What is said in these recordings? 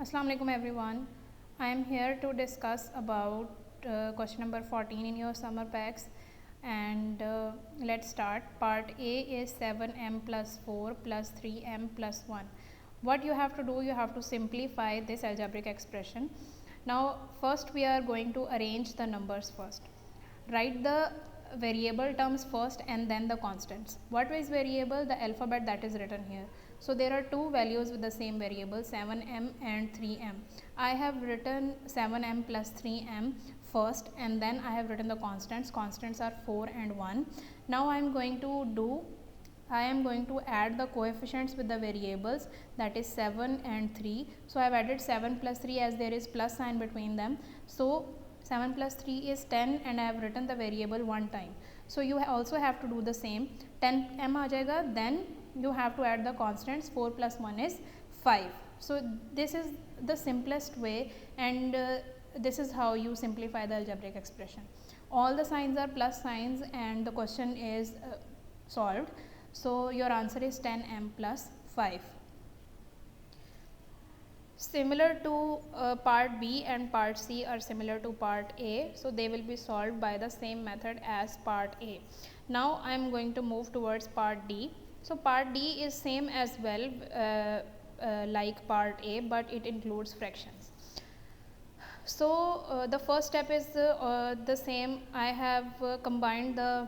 Assalamu alaikum everyone. I am here to discuss about question number 14 in your summer packs, and let's start. Part A is 7m plus 4 plus 3m plus 1. What you have to do, you have to simplify this algebraic expression. Now first we are going to arrange the numbers first. Write the variable terms first and then the constants. What is variable? The alphabet that is written here. So there are two values with the same variable, 7m and 3m. I have written 7m plus 3m first, and then I have written the constants. Constants are 4 and 1. Now I am going to add the coefficients with the variables, that is 7 and 3. So I have added 7 plus 3 as there is plus sign between them. So 7 plus 3 is 10 and I have written the variable one time. So you also have to do the same. 10m aa jayega, then you have to add the constants. 4 plus 1 is 5. So this is the simplest way, and this is how you simplify the algebraic expression. All the signs are plus signs and the question is solved. So your answer is 10m plus 5. Similar to part B and part C are similar to part A, so they will be solved by the same method as part A. Now I am going to move towards part D. So part D is same as well like part A, but it includes fractions. So the first step is the same. I have combined the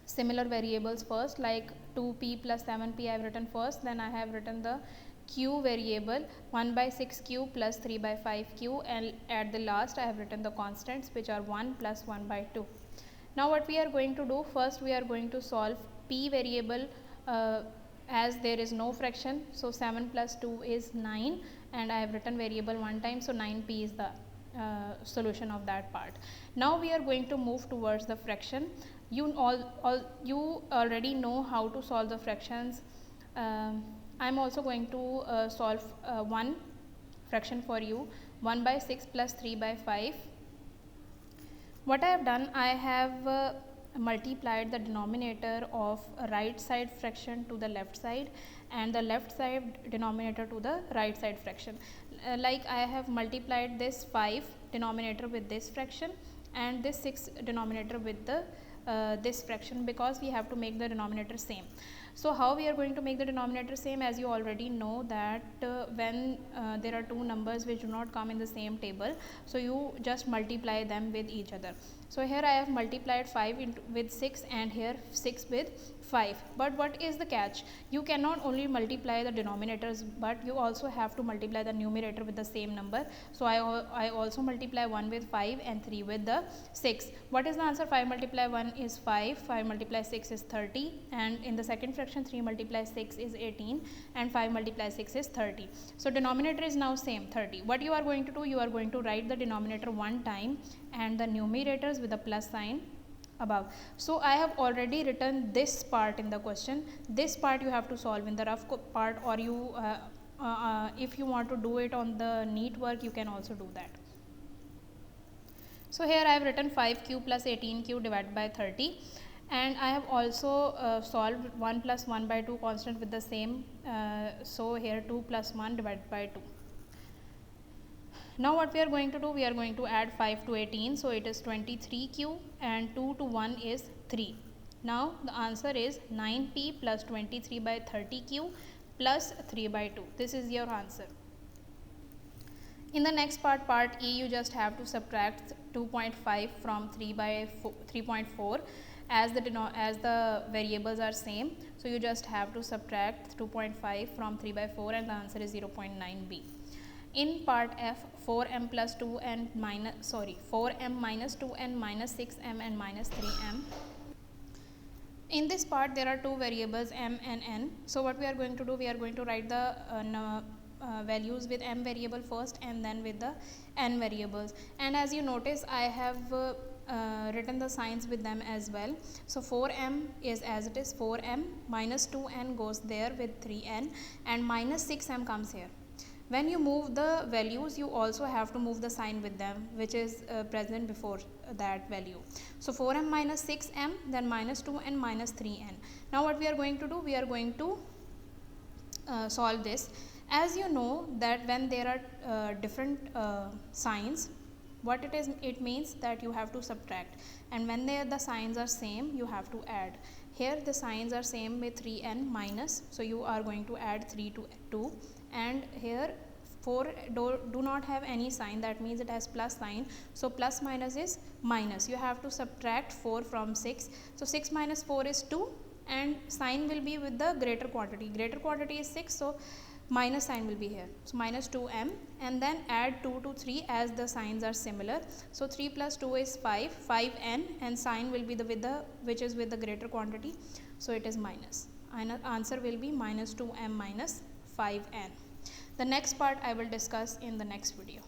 similar variables first, like 2p plus 7p I have written first, then I have written the q variable 1 by 6q plus 3 by 5q, and at the last I have written the constants, which are 1 plus 1 by 2. Now what we are going to do, first we are going to solve p variable as there is no fraction. So 7 plus 2 is 9 and I have written variable one time, so 9p is the solution of that part. Now we are going to move towards the fraction. You already know how to solve the fractions. I am also going to solve one fraction for you, 1 by 6 plus 3 by 5. What I have done, I have multiplied the denominator of right side fraction to the left side and the left side denominator to the right side fraction. Like I have multiplied this 5 denominator with this fraction and this 6 denominator with the this fraction, because we have to make the denominator same. So how we are going to make the denominator same? As you already know that when there are two numbers which do not come in the same table, so you just multiply them with each other. So here I have multiplied 5 with 6 and here 6 with 5. But what is the catch? You cannot only multiply the denominators, but you also have to multiply the numerator with the same number. So I also multiply 1 with 5 and 3 with the 6. What is the answer? 5 multiply 1 is 5, 5 multiply 6 is 30, and in the second fraction 3 multiply 6 is 18 and 5 multiply 6 is 30. So denominator is now same, 30. What you are going to do, you are going to write the denominator one time and the numerators with a plus sign above. So I have already written this part in the question. This part you have to solve in the rough part, or you if you want to do it on the neat work, you can also do that. So here I have written 5q plus 18q divided by 30, and I have also solved 1 plus 1 by 2 constant with the same. So here 2 plus 1 divided by 2. Now what we are going to do, we are going to add 5 to 18, so it is 23q, and 2 to 1 is 3. Now the answer is 9p plus 23 by 30q plus 3 by 2. This is your answer. In the next part, part E, you just have to subtract 2.5 from 3.4 as the variables are same. So you just have to subtract 2.5 from 3 by 4 and the answer is 0.9b. In part F, 4m plus 2 and 4m minus 2n minus 6m and minus 3m. In this part there are two variables m and n. So what we are going to do, we are going to write the values with m variable first and then with the n variables. And as you notice, I have written the signs with them as well. So 4m is as it is 4m, minus 2n goes there with 3n, and minus 6m comes here. When you move the values, you also have to move the sign with them, which is present before that value. So 4m minus 6m, then minus 2n minus 3n. Now what we are going to do, we are going to solve this. As you know that when there are different signs, what it means that you have to subtract, and when the signs are same, you have to add. Here the signs are same with 3n minus, so you are going to add 3 to 2, and here 4 do not have any sign, that means it has plus sign, so plus minus is minus. You have to subtract 4 from 6, so 6 minus 4 is 2, and sign will be with the greater quantity is 6, so minus sign will be here, so minus 2m, and then add 2 to 3 as the signs are similar, so 3 plus 2 is 5n, and sign will be which is with the greater quantity, so it is minus, and answer will be minus 2m minus 5n. The next part I will discuss in the next video.